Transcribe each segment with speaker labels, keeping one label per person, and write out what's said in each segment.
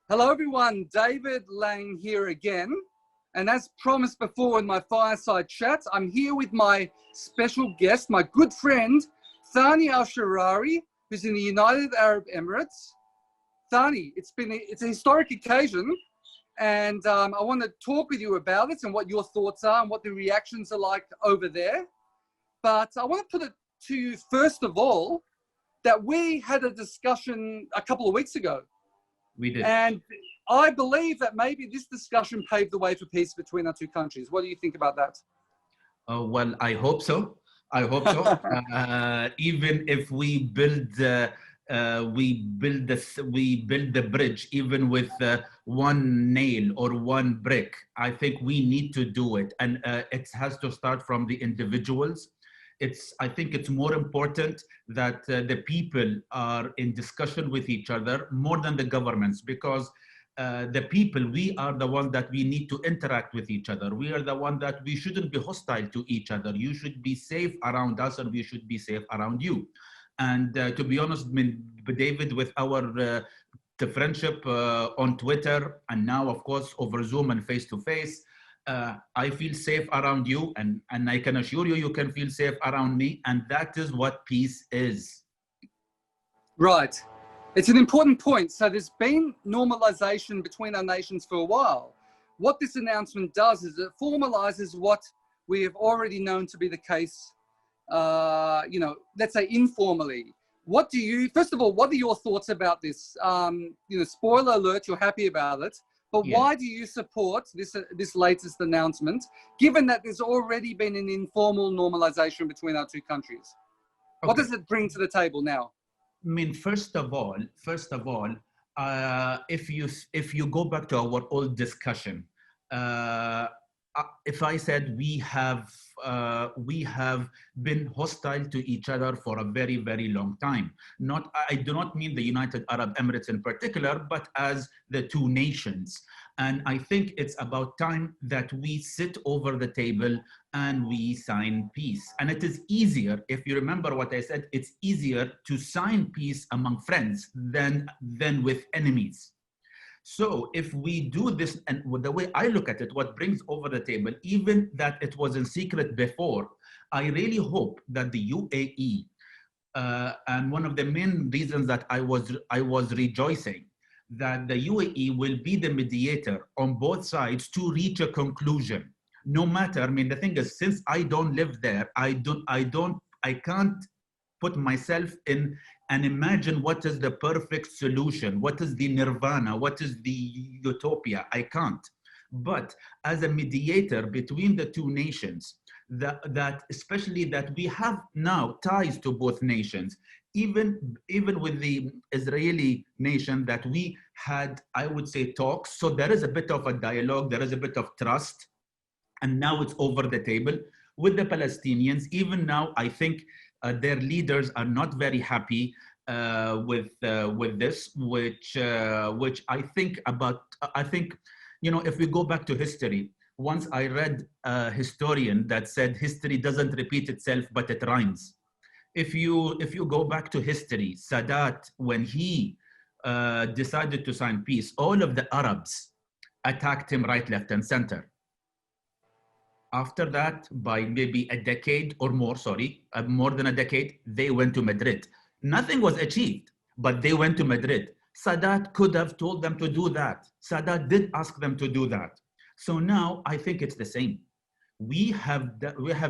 Speaker 1: Hello everyone, David Lang here again. And as promised before in my fireside chat, I'm here with my special guest, my good friend, Thani Al Shirawi, who's in the United Arab Emirates. Thani, it's a historic occasion, and I want to talk with you about it and what your thoughts are and what the reactions are like over there. But I want to put it to you first of all, that we had a discussion a couple of weeks ago.
Speaker 2: We did.
Speaker 1: And I believe that maybe this discussion paved the way for peace between our two countries. What do you think about that?
Speaker 2: Well, I hope so. I hope so. Even if we build the bridge, even with one nail or one brick, I think we need to do it, and it has to start from the individuals. I think it's more important that the people are in discussion with each other more than the governments, because the people, we are the ones that we need to interact with each other. We are the one that we shouldn't be hostile to each other. You should be safe around us and we should be safe around you. And to be honest, David, with our the friendship on Twitter and now, of course, over Zoom and face-to-face, I feel safe around you, and I can assure you, you can feel safe around me, and that is what peace is.
Speaker 1: Right. It's an important point. So there's been normalization between our nations for a while. What this announcement does is it formalizes what we have already known to be the case, let's say informally. First of all, what are your thoughts about this? Spoiler alert, you're happy about it. But
Speaker 2: Yeah.
Speaker 1: why do you support this latest announcement, given that there's already been an informal normalization between our two countries? Okay. What does it bring to the table now?
Speaker 2: I mean, first of all, if you go back to our old discussion, if I said we have been hostile to each other for a very, very long time. I do not mean the United Arab Emirates in particular, but as the two nations. And I think it's about time that we sit over the table and we sign peace. And it is easier, if you remember what I said, it's easier to sign peace among friends than with enemies. So if we do this, and the way I look at it, what brings over the table, even that it was in secret before, I really hope that the UAE, and one of the main reasons that I was rejoicing, that the UAE will be the mediator on both sides to reach a conclusion. No matter, I mean, the thing is, since I don't live there, I can't put myself in and imagine what is the perfect solution, what is the nirvana, what is the utopia. I can't. But as a mediator between the two nations, that especially that we have now ties to both nations, even with the Israeli nation, that we had, I would say, talks. So there is a bit of a dialogue, there is a bit of trust, and now it's over the table. With the Palestinians, even now, I think their leaders are not very happy with this, which I think, if we go back to history, once I read a historian that said history doesn't repeat itself, but it rhymes. If you go back to history, Sadat, when he decided to sign peace, all of the Arabs attacked him right, left, and center. After that, by maybe a decade or more, more than a decade, they went to Madrid. Nothing was achieved, but they went to Madrid. Sadat could have told them to do that. Sadat did ask them to do that. So now I think it's the same. We have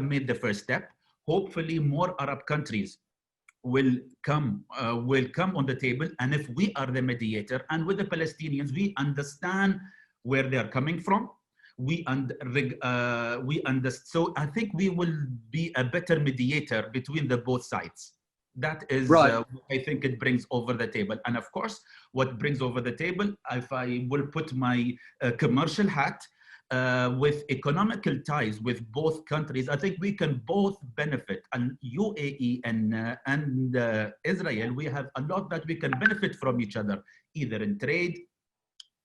Speaker 2: made the first step. Hopefully more Arab countries will come on the table. And if we are the mediator, and with the Palestinians, we understand where they are coming from. So I think we will be a better mediator between the both sides. That is
Speaker 1: right.
Speaker 2: I think it brings over the table. And of course, what brings over the table, if I will put my commercial hat, with economical ties with both countries, I think we can both benefit. And UAE and Israel, we have a lot that we can benefit from each other, either in trade,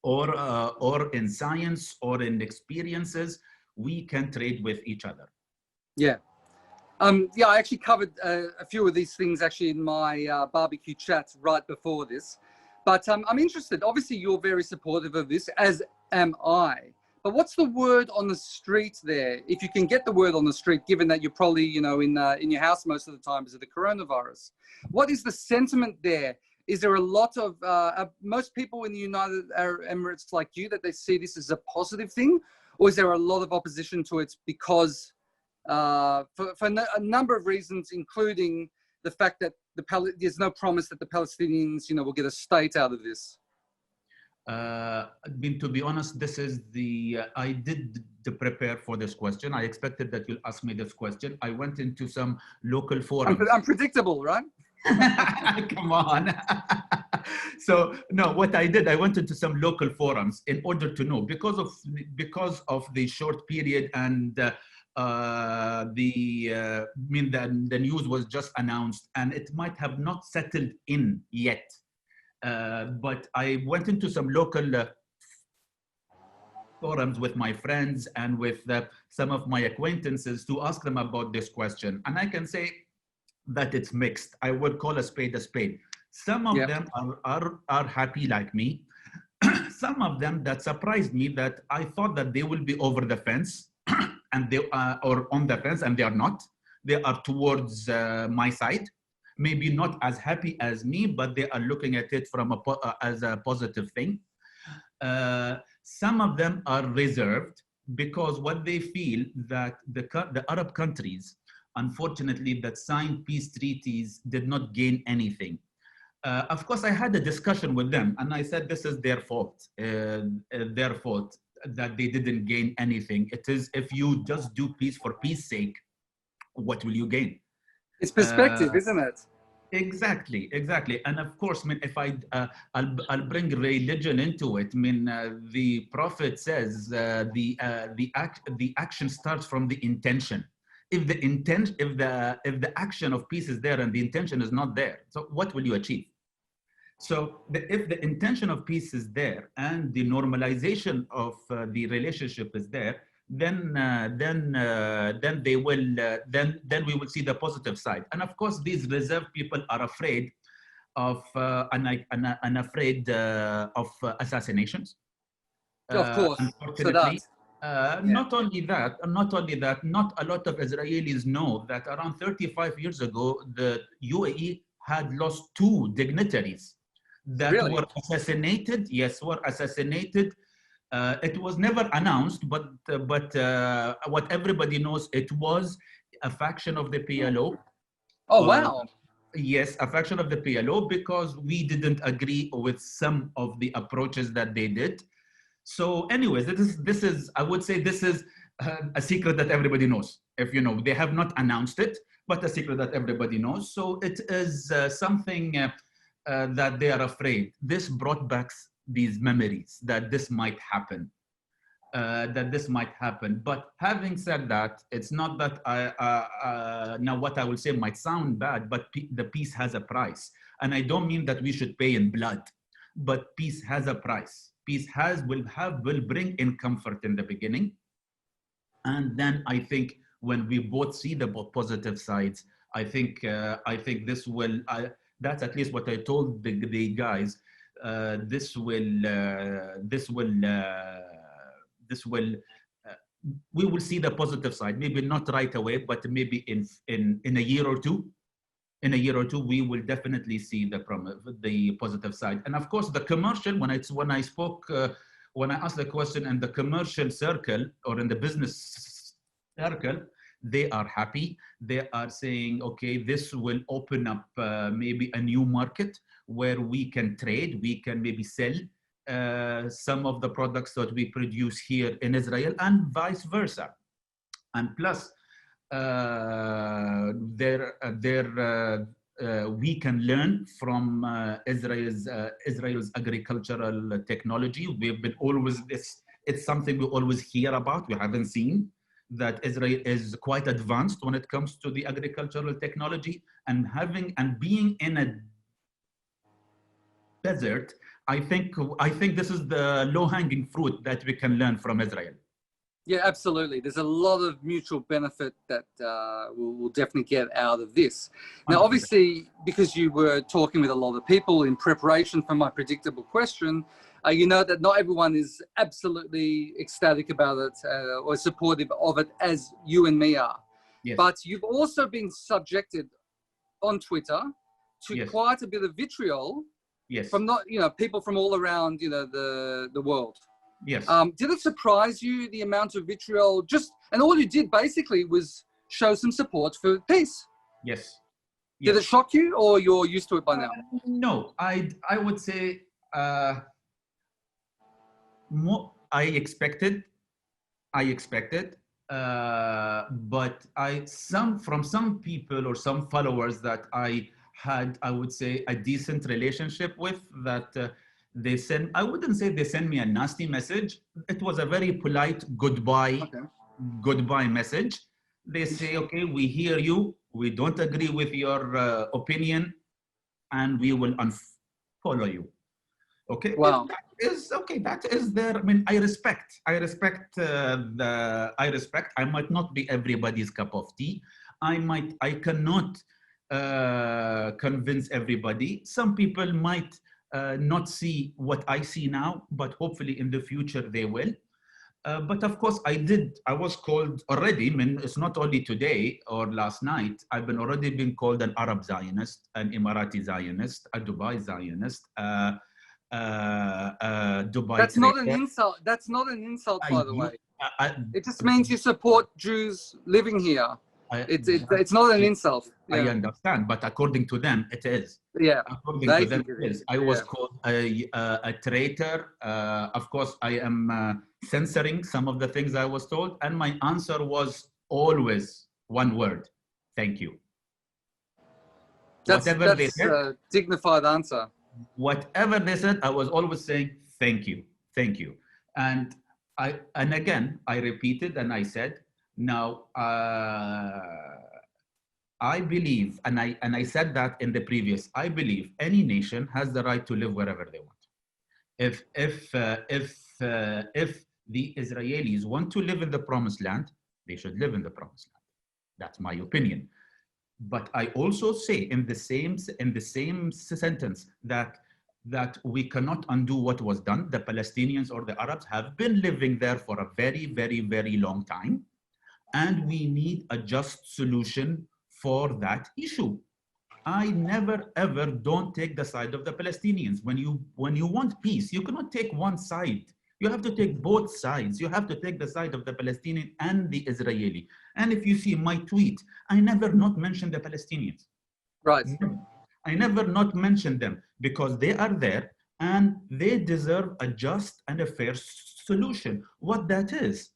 Speaker 2: or in science, or in experiences. We can trade with each other.
Speaker 1: Yeah. I actually covered a few of these things actually in my barbecue chat right before this. But I'm interested. Obviously, you're very supportive of this, as am I. But what's the word on the street there? If you can get the word on the street, given that you're probably, you know, in your house most of the time because of the coronavirus, what is the sentiment there? Is there a lot of most people in the United Arab Emirates like you that they see this as a positive thing, or is there a lot of opposition to it because for a number of reasons, including the fact that there's no promise that the Palestinians, you know, will get a state out of this?
Speaker 2: I mean, to be honest, this is I did prepare for this question. I expected that you'll ask me this question. I went into some local forums.
Speaker 1: Unpredictable, right?
Speaker 2: Come on. So no, what I did, I went into some local forums in order to know, because of the short period and the news was just announced and it might have not settled in yet. But I went into some local forums with my friends and with some of my acquaintances to ask them about this question. And I can say that it's mixed. I would call a spade a spade. Some of them are happy like me. Some of them that surprised me, that I thought that they will be over the fence and they are, or on the fence, and they are not. They are towards my side. Maybe not as happy as me, but they are looking at it from as a positive thing. Some of them are reserved because what they feel that the Arab countries, unfortunately, that signed peace treaties did not gain anything. Of course, I had a discussion with them and I said, this is their fault that they didn't gain anything. It is, if you just do peace for peace sake, what will you gain?
Speaker 1: It's perspective, isn't it?
Speaker 2: Exactly. And of course, I mean, if I'll bring religion into it. I mean, the Prophet says the action starts from the intention. If the action of peace is there and the intention is not there, so what will you achieve? So if the intention of peace is there and the normalization of the relationship is there, then we will see the positive side. And of course, these reserved people are afraid of assassinations.
Speaker 1: Of course.
Speaker 2: Unfortunately, not only that, not a lot of Israelis know that around 35 years ago, the UAE had lost 2 dignitaries that were assassinated. Yes, were assassinated. It was never announced, but what everybody knows, it was a faction of the PLO.
Speaker 1: Oh, wow.
Speaker 2: Yes, a faction of the PLO, because we didn't agree with some of the approaches that they did. So anyways, this is I would say this is a secret that everybody knows. If you know, they have not announced it, but a secret that everybody knows. So it is something that they are afraid. This brought back these memories that this might happen. But having said that, it's not that now what I will say might sound bad, but the peace has a price. And I don't mean that we should pay in blood, but peace has a price. Peace will bring in comfort in the beginning. And then I think when we both see the positive sides, I think this will, that's at least what I told the guys, we will see the positive side, maybe not right away, but maybe in a year or two. In a year or two, we will definitely see the positive side. And of course, the commercial, when I asked the question in the commercial circle or in the business circle, they are happy. They are saying, okay, this will open up maybe a new market where we can trade, we can maybe sell some of the products that we produce here in Israel and vice versa. And plus, we can learn from Israel's agricultural technology. We've been always, it's something we always hear about. We haven't seen that Israel is quite advanced when it comes to the agricultural technology, and being in a desert. I think this is the low-hanging fruit that we can learn from Israel.
Speaker 1: Yeah, absolutely. There's a lot of mutual benefit that we'll definitely get out of this. Now,
Speaker 2: 100%.
Speaker 1: obviously, because you were talking with a lot of people in preparation for my predictable question, you know that not everyone is absolutely ecstatic about it or supportive of it as you and me are.
Speaker 2: Yes,
Speaker 1: But you've also been subjected on Twitter to
Speaker 2: yes,
Speaker 1: quite a bit of vitriol
Speaker 2: yes,
Speaker 1: from people from all around the world.
Speaker 2: yes,
Speaker 1: Did it surprise you the amount of vitriol? And all you did basically was show some support for peace.
Speaker 2: yes,
Speaker 1: Did it
Speaker 2: yes.
Speaker 1: shock you, or you're used to it by now?
Speaker 2: No, I would say more. I expected, but from some people or some followers that I had, I would say, a decent relationship with, that I wouldn't say they sent me a nasty message. It was a very polite
Speaker 1: Okay.
Speaker 2: goodbye message. They say, okay, we hear you, we don't agree with your opinion, and we will unfollow you. Okay, if
Speaker 1: Wow.
Speaker 2: that is okay, that is there. I mean, I respect. I might not be everybody's cup of tea. I cannot convince everybody. Some people might not see what I see now, but hopefully in the future they will. But of course, I was called already. I mean, it's not only today or last night. I've been already been called an Arab Zionist, an Emirati Zionist, a Dubai Zionist. Dubai
Speaker 1: That's not an
Speaker 2: traitor.
Speaker 1: insult. That's not an insult,
Speaker 2: I,
Speaker 1: by the
Speaker 2: u-
Speaker 1: way. It just means you support Jews living here.
Speaker 2: I,
Speaker 1: It's not an insult.
Speaker 2: I
Speaker 1: Yeah.
Speaker 2: understand, but according to them, it is.
Speaker 1: Yeah.
Speaker 2: According to
Speaker 1: They
Speaker 2: them,
Speaker 1: think it
Speaker 2: it
Speaker 1: is.
Speaker 2: is. I was
Speaker 1: Yeah.
Speaker 2: called a traitor. Of course, I am censoring some of the things I was told, and my answer was always one word: thank you.
Speaker 1: That's
Speaker 2: Whatever they
Speaker 1: that's
Speaker 2: said,
Speaker 1: a dignified answer.
Speaker 2: I was always saying thank you, thank you. And again, I repeated and I said, now I believe, and I said that in the previous, I believe any nation has the right to live wherever they want. If the Israelis want to live in the promised land, they should live in the promised land. That's my opinion. But I also say in the same sentence that we cannot undo what was done. The Palestinians or the Arabs have been living there for a very, very, very long time, and we need a just solution for that issue. I never ever don't take the side of the Palestinians. When you want peace, you cannot take one side. You have to take both sides. You have to take the side of the Palestinian and the Israeli. And if you see my tweet, I never not mention the Palestinians.
Speaker 1: Right.
Speaker 2: I never not mention them because they are there and they deserve a just and a fair solution. What that is,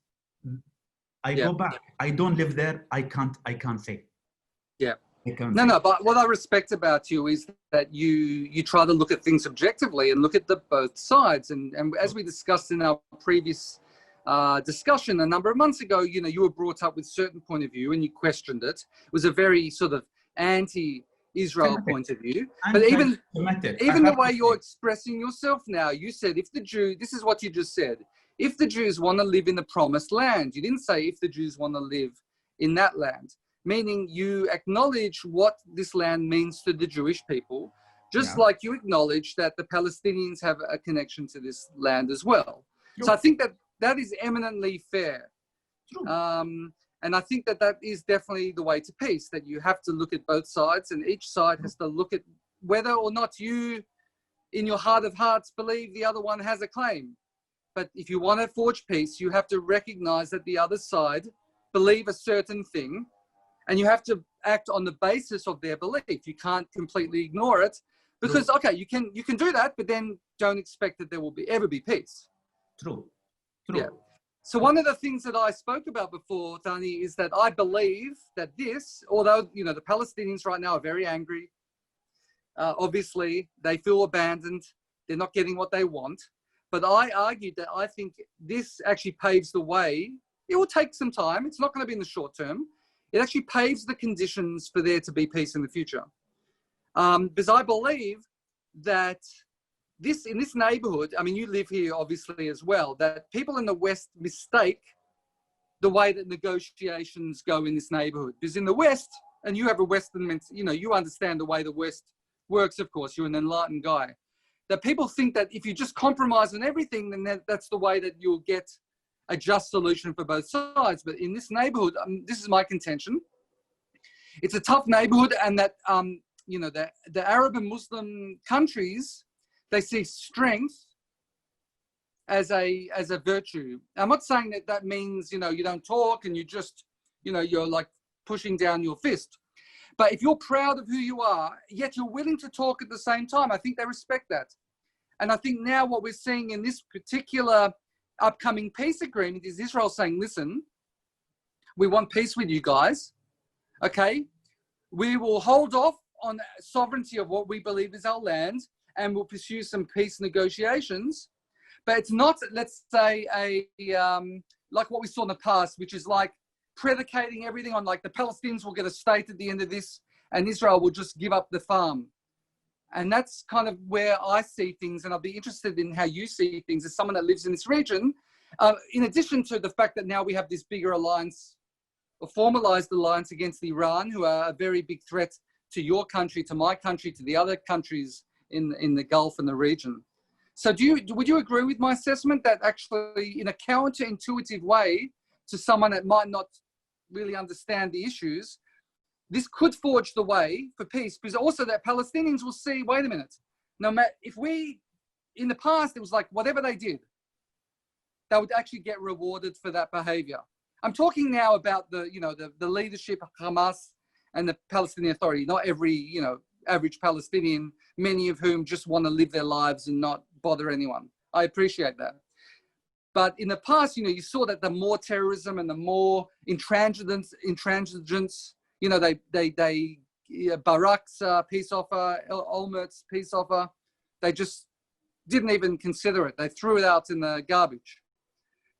Speaker 2: I go back. I don't live there. I can't say.
Speaker 1: Yeah.
Speaker 2: No,
Speaker 1: but what I respect about you is that you try to look at things objectively and look at the both sides. And as we discussed in our previous discussion a number of months ago, you were brought up with a certain point of view and you questioned it. It was a very sort of anti-Israel point of view. But even the way you're expressing yourself now, you said this is what you just said. If the Jews want to live in the promised land, you didn't say if the Jews want to live in that land. Meaning you acknowledge what this land means to the Jewish people, just like you acknowledge that the Palestinians have a connection to this land as well. True. So I think that is eminently fair. And I think that is definitely the way to peace, that you have to look at both sides and each side has to look at whether or not you, in your heart of hearts, believe the other one has a claim. But if you want to forge peace, you have to recognize that the other side believe a certain thing, and you have to act on the basis of their belief. You can't completely ignore it because, okay, you can do that, but then don't expect that there will ever be peace.
Speaker 2: True.
Speaker 1: Yeah. So one of the things that I spoke about before, Thani, is that I believe that although, the Palestinians right now are very angry, obviously they feel abandoned, they're not getting what they want. But I argued that I think this actually paves the way. It will take some time. It's not going to be in the short term. It actually paves the conditions for there to be peace in the future. Because I believe that in this neighborhood, I mean, you live here obviously as well, that people in the West mistake the way that negotiations go in this neighborhood. Because in the West, and you have a Western, you understand the way the West works, of course, you're an enlightened guy, that people think that if you just compromise on everything, then that's the way that you'll get a just solution for both sides. But in this neighborhood, this is my contention, it's a tough neighborhood, and that, the Arab and Muslim countries, they see strength as a virtue. I'm not saying that that means, you don't talk and you just, you're like pushing down your fist. But if you're proud of who you are, yet you're willing to talk at the same time, I think they respect that. And I think now what we're seeing in this particular upcoming peace agreement is Israel saying, listen, we want peace with you guys, okay? We will hold off on sovereignty of what we believe is our land, and we'll pursue some peace negotiations. But it's not, let's say, like what we saw in the past, which is like predicating everything on like the Palestinians will get a state at the end of this and Israel will just give up the farm. And that's kind of where I see things, and I'll be interested in how you see things as someone that lives in this region. In addition to the fact that now we have this bigger alliance, a formalized alliance against Iran, who are a very big threat to your country, to my country, to the other countries in the Gulf and the region. So would you agree with my assessment that actually in a counterintuitive way to someone that might not really understand the issues, this could forge the way for peace? Because also that Palestinians will see, wait a minute, no matter if we, in the past, it was like whatever they did, they would actually get rewarded for that behavior. I'm talking now about the leadership of Hamas and the Palestinian Authority, not every, average Palestinian, many of whom just want to live their lives and not bother anyone. I appreciate that. But in the past, you saw that the more terrorism and the more intransigence, Barak's peace offer, Olmert's peace offer, they just didn't even consider it. They threw it out in the garbage.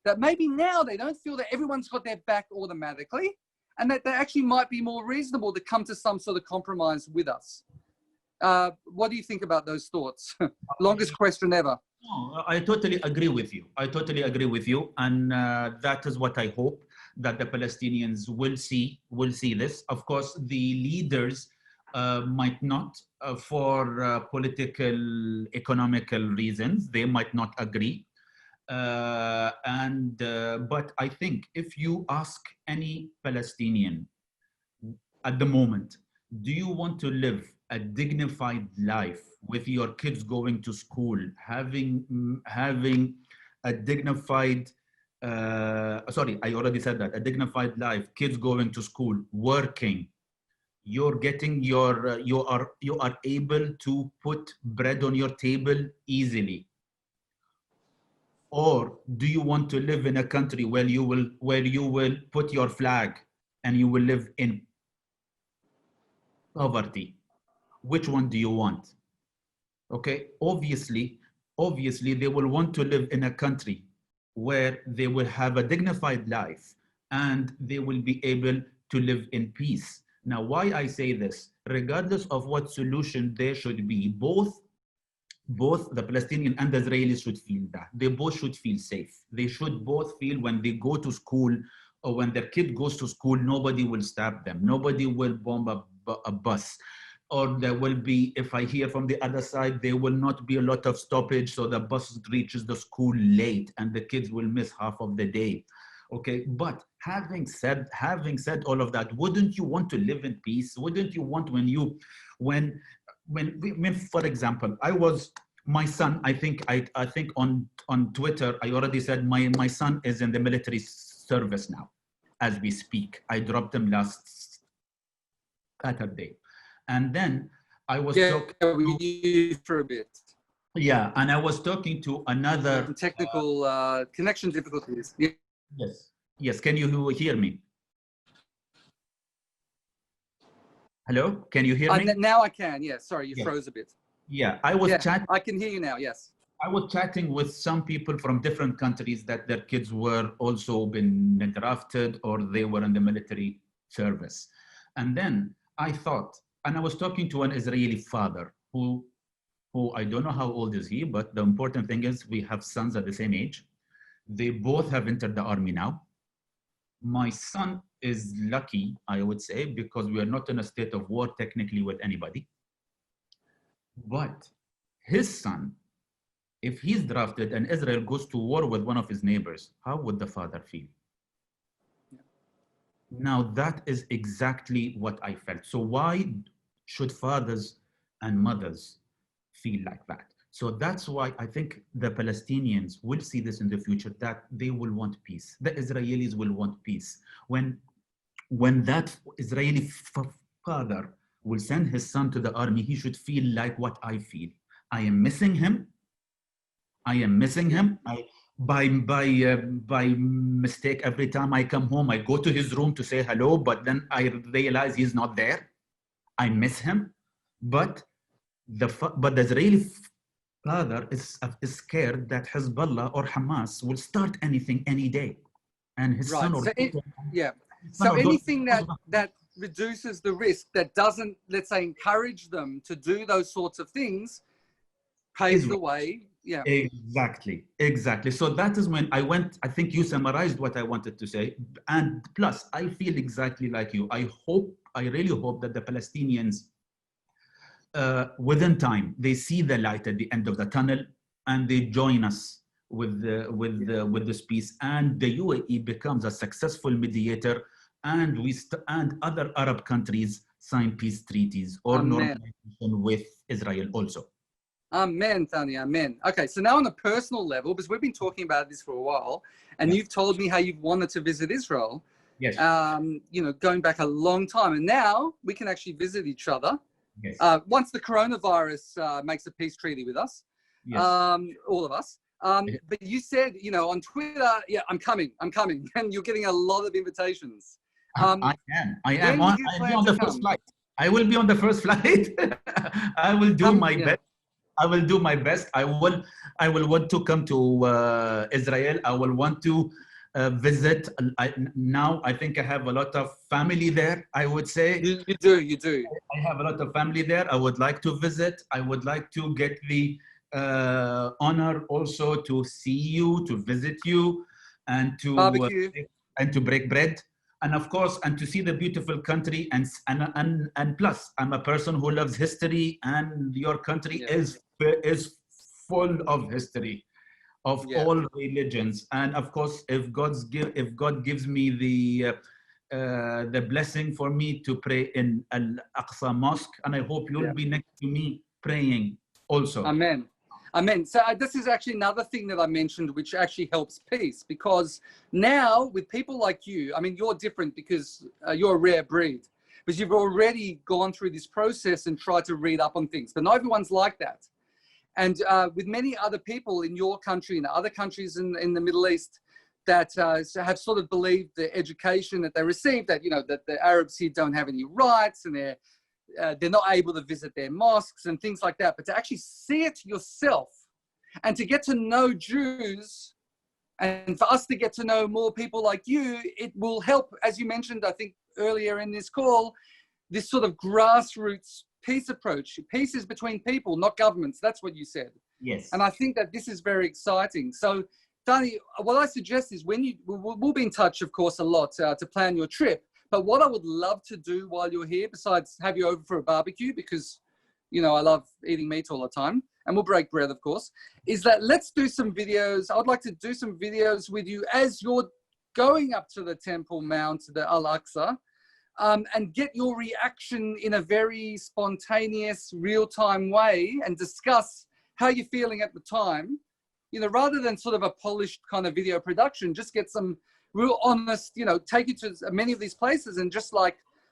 Speaker 1: That maybe now they don't feel that everyone's got their back automatically, and that they actually might be more reasonable to come to some sort of compromise with us. What do you think about those thoughts? Longest question ever.
Speaker 2: No, I totally agree with you. I totally agree with you. And that is what I hope, that the Palestinians will see this. Of course, the leaders might not, for political, economical reasons, they might not agree. But I think if you ask any Palestinian at the moment, do you want to live a dignified life with your kids going to school, having a dignified, sorry, I already said that, a dignified life, kids going to school, working, you're getting your, you are able to put bread on your table easily? Or do you want to live in a country where you will put your flag and you will live in poverty? Which one do you want? Okay, obviously they will want to live in a country where they will have a dignified life and they will be able to live in peace. Now, why I say this, regardless of what solution there should be, both the Palestinian and the Israelis should feel that. They both should feel safe. They should both feel when they go to school or when their kid goes to school, nobody will stab them. Nobody will bomb a bus. Or there will be, if I hear from the other side, there will not be a lot of stoppage, so the bus reaches the school late and the kids will miss half of the day. Okay, but having said all of that, wouldn't you want to live in peace? Wouldn't you want when for example, my son, I think on Twitter, I already said my son is in the military service now, as we speak. I dropped him last Saturday. And then I was talking
Speaker 1: we knew for a bit.
Speaker 2: Yeah, and I was talking to another
Speaker 1: technical connection difficulties. Yeah.
Speaker 2: Yes. Can you hear me? Hello, can you hear me?
Speaker 1: Now I can. Yeah. Sorry, you froze a bit.
Speaker 2: Yeah, I was chatting.
Speaker 1: I can hear you now. Yes.
Speaker 2: I was chatting with some people from different countries that their kids were also been drafted or they were in the military service, and then I thought. And I was talking to an Israeli father who I don't know how old is he, but the important thing is we have sons at the same age. They both have entered the army now. My son is lucky, I would say, because we are not in a state of war technically with anybody. But his son, if he's drafted and Israel goes to war with one of his neighbors, how would the father feel? Now, that is exactly what I felt. So why should fathers and mothers feel like that? So that's why I think the Palestinians will see this in the future, that they will want peace. The Israelis will want peace. When that Israeli father will send his son to the army, he should feel like what I feel. I am missing him. I am missing him. By mistake, every time I come home, I go to his room to say hello, but then I realize he's not there. I miss him. But the Israeli father is scared that Hezbollah or Hamas will start anything any day. And his son or
Speaker 1: so anything that reduces the risk, that doesn't, let's say, encourage them to do those sorts of things, paves the way. Yeah.
Speaker 2: Exactly. So that is when I think you summarized what I wanted to say. And plus, I feel exactly like you. I really hope that the Palestinians, within time, they see the light at the end of the tunnel and they join us with this peace, and the UAE becomes a successful mediator, and and other Arab countries sign peace treaties or normalization with Israel also.
Speaker 1: Amen, Thani, amen. Okay, so now on a personal level, because we've been talking about this for a while, and you've told me how you've wanted to visit Israel.
Speaker 2: Yes.
Speaker 1: Going back a long time, and now we can actually visit each other.
Speaker 2: Yes.
Speaker 1: Once the coronavirus makes a peace treaty with us,
Speaker 2: yes.
Speaker 1: All of us. But you said, on Twitter, I'm coming, and you're getting a lot of invitations.
Speaker 2: I am. I'll be on the first flight. I will be on the first flight. I will do my best. I will do my best. I will want to come to Israel. I will want to visit. Now I think I have a lot of family there, I would say.
Speaker 1: You do.
Speaker 2: I have a lot of family there. I would like to visit. I would like to get the honor also to see you, to visit you, and to
Speaker 1: barbecue,
Speaker 2: and to break bread. And of course, and to see the beautiful country, and plus, I'm a person who loves history, and your country is full of history, of all religions. And of course, if God gives me the blessing for me to pray in Al-Aqsa Mosque, and I hope you'll be next to me praying also.
Speaker 1: Amen. Amen. So this is actually another thing that I mentioned, which actually helps peace, because now with people like you, I mean, you're different because you're a rare breed, because you've already gone through this process and tried to read up on things, but not everyone's like that. And with many other people in your country and other countries in the Middle East that have sort of believed the education that they received, that, that the Arabs here don't have any rights, and they're not able to visit their mosques and things like that. But to actually see it yourself and to get to know Jews, and for us to get to know more people like you, it will help, as you mentioned, I think earlier in this call, this sort of grassroots peace approach. Peace is between people, not governments. That's what you said.
Speaker 2: Yes.
Speaker 1: And I think that this is very exciting. So, Thani, what I suggest is we'll be in touch, of course, a lot to plan your trip. But what I would love to do while you're here, besides have you over for a barbecue, because, I love eating meat all the time, and we'll break bread, of course, is that let's do some videos. I'd like to do some videos with you as you're going up to the Temple Mount, the Al-Aqsa, and get your reaction in a very spontaneous, real-time way, and discuss how you're feeling at the time, rather than sort of a polished kind of video production. Just get some real honest, take you to many of these places and just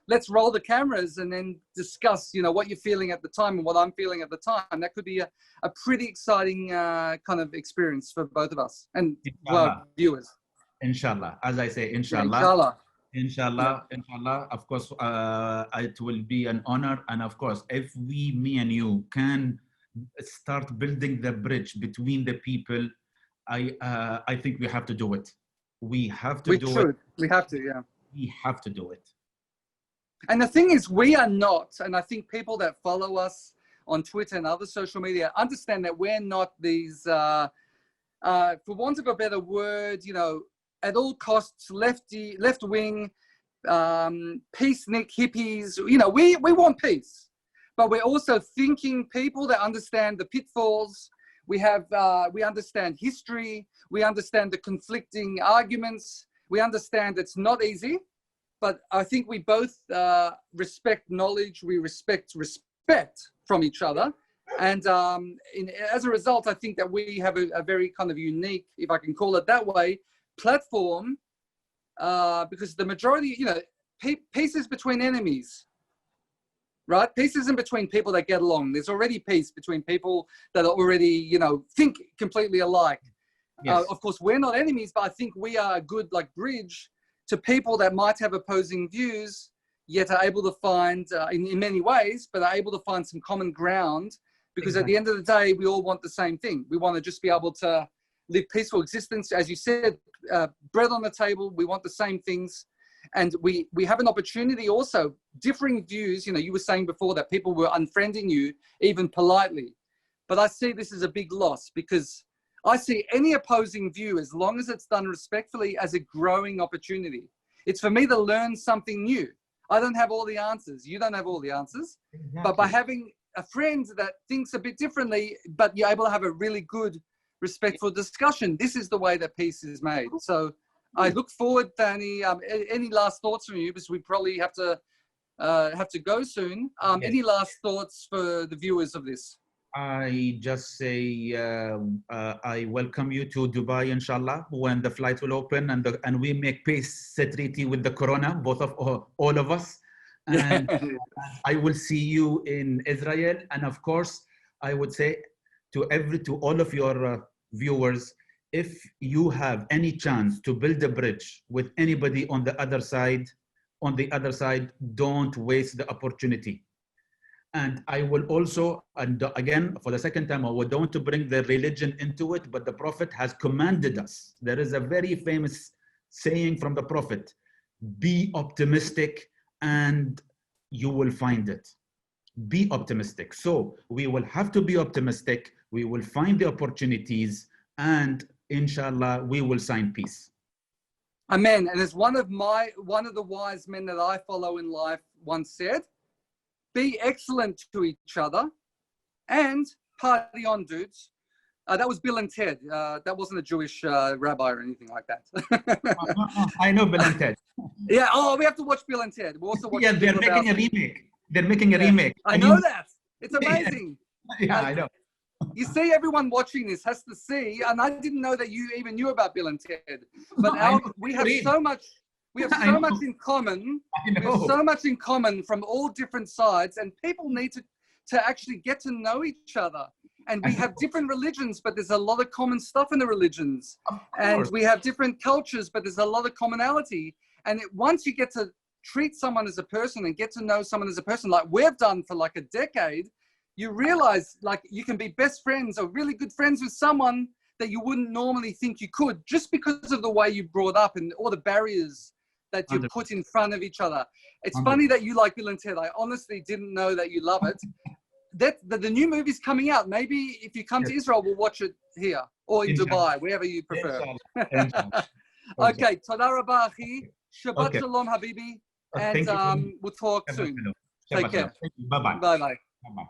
Speaker 1: let's roll the cameras and then discuss, what you're feeling at the time and what I'm feeling at the time. That could be a pretty exciting kind of experience for both of us and viewers.
Speaker 2: Inshallah. As I say, inshallah.
Speaker 1: Inshallah.
Speaker 2: Inshallah, inshallah. Of course, it will be an honor. And of course, if me and you can start building the bridge between the people, I think we have to do it. We have to do it.
Speaker 1: We have to, yeah.
Speaker 2: We have to do it.
Speaker 1: And the thing is, we are not, and I think people that follow us on Twitter and other social media understand that we're not these, for want of a better word, at all costs, left wing, peacenik hippies. You know, we want peace, but we're also thinking people that understand the pitfalls. We understand history. We understand the conflicting arguments. We understand it's not easy, but I think we both respect knowledge. We respect from each other. And as a result, I think that we have a very kind of unique, if I can call it that way, platform, because the majority, you know, peace is between enemies, right? Peace isn't between people that get along. There's already peace between people that are already, you know, think completely alike.
Speaker 2: Yes.
Speaker 1: Of course, we're not enemies, but I think we are a good bridge to people that might have opposing views, yet are able to find, in many ways, but are able to find some common ground. Because at the end of the day, we all want the same thing. We want to just be able to live peaceful existence. As you said, bread on the table, we want the same things. And we have an opportunity also, differing views. You know, you were saying before that people were unfriending you, even politely. But I see this as a big loss, because I see any opposing view, as long as it's done respectfully, as a growing opportunity. It's for me to learn something new. I don't have all the answers. You don't have all the answers. Exactly. But by having a friend that thinks a bit differently, but you're able to have a really good, respectful discussion, this is the way that peace is made. So I look forward, Thani. Any last thoughts from you? Because we probably have to go soon. Yes. Any last thoughts for the viewers of this?
Speaker 2: I just say I welcome you to Dubai, inshallah, when the flight will open and we make peace treaty with the corona, both of all of us. And I will see you in Israel. And of course, I would say to all of your viewers, if you have any chance to build a bridge with anybody on the other side, don't waste the opportunity. And I will also, and again, for the second time, I don't want to bring the religion into it, but the Prophet has commanded us. There is a very famous saying from the Prophet: be optimistic and you will find it. Be optimistic. So we will have to be optimistic. We will find the opportunities, and inshallah, we will sign peace.
Speaker 1: Amen. And as one of the wise men that I follow in life once said, be excellent to each other and party on, dudes. That was Bill and Ted. That wasn't a Jewish rabbi or anything like that.
Speaker 2: I know Bill and Ted.
Speaker 1: Yeah. Oh, we have to watch Bill and Ted. We're also watching.
Speaker 2: Yeah, they're making a remake. They're making a remake.
Speaker 1: I know that. It's amazing.
Speaker 2: Yeah, I know.
Speaker 1: You see, everyone watching this has to see, and I didn't know that you even knew about Bill and Ted. But we have so much. We have so much in common. We have so much in common from all different sides, and people need to actually get to know each other. And we have different religions, but there's a lot of common stuff in the religions. And we have different cultures, but there's a lot of commonality. And once you get to treat someone as a person and get to know someone as a person, like we've done for like a decade, you realize like you can be best friends or really good friends with someone that you wouldn't normally think you could, just because of the way you brought up and all the barriers that you put in front of each other. It's funny that you like Bill and Ted. I honestly didn't know that you love it. The new movie's coming out. Maybe if you come to Israel, we'll watch it here or in Dubai, wherever you prefer. Okay, Toda Rabba Achi. Shabbat Shalom, Habibi. And we'll talk soon. Take care.
Speaker 2: Bye-bye.
Speaker 1: Bye-bye.
Speaker 2: Bye-bye.